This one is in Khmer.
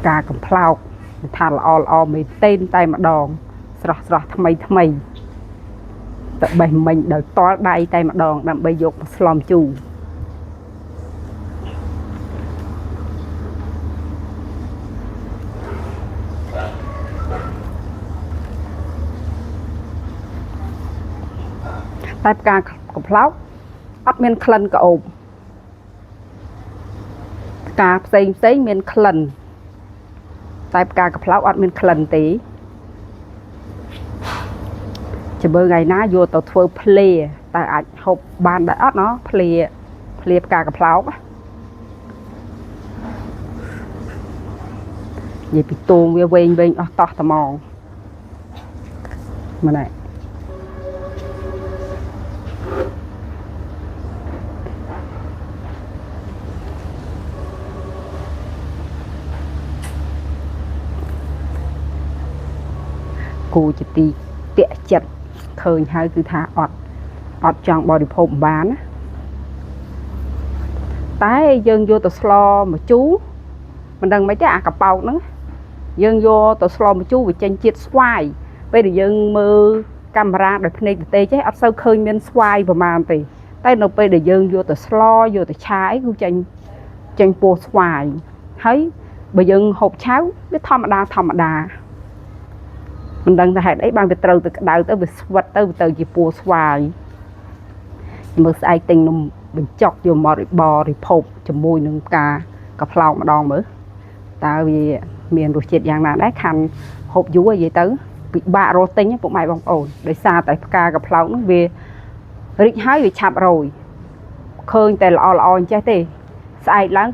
ការកំផ្លោកថាល្អមេតេនតែម្ដងស្រស់ថ្មីតែបេះមិញដោយតល់ដៃតែម្ដងដើម្បីយកមកស្លំជូរតែផ្កាកំផ្លោកអត់មានក្លិនក្អូបផ្កាផ្សេងមានក្លិនតែផ្កាកំផ្លោកអត់មានក្លិនទេចាំមើលថ្ងៃណាយកទៅធ្វើភ្លាតែអាចហូបបានដែរអត់ណោះភ្លាផ្កាកំផ្លោកនិយាយពីទូងវាវែងអស់តោះត្មងម៉ែណែគូជាទីពាក់ចិត្តឃើញហើយគឺថាអត់ចង់បរិភោគបានណាតែយើងយកទៅស្លមកជូរមិនដឹងមិនទេអាកប៉ោកហ្នឹងយើងយកទៅស្លមកជូរវាចេញជាតិស្វាយពេលដែលយើងមើលកាមេរ៉ាដោយភ្នែកទទេចេះអត់សូវឃើញមានស្វាយប្រហែលទេតែនៅពេលដែលយើងយកទៅស្លយកទៅឆាអីគឺចេញពណ៌ស្វាយហើយបើយើងហូបឆៅវាធម្មតាមិនដឹងថាហេតុអីបានវាត្រូវទៅក្តៅទៅវាស្វិតទៅជាពណ៌ស្វាយមើលស្អែកទិញនំបញ្ចុកយកមកបរិភោគជាមួយនឹងផ្កាកំផ្លោកម្ដងមើលតើវាមានរសជាតិយ៉ាងណាដែរខាន់ហូបយូរនិយាយទៅពិបាករកទិញពុកម៉ែបងប្អូនដោយសារតែផ្កាកំផ្លោកនោះវារីកហើយវាឆាប់រោយឃើញតែល្អអញ្ចេះទេស្អែកឡើង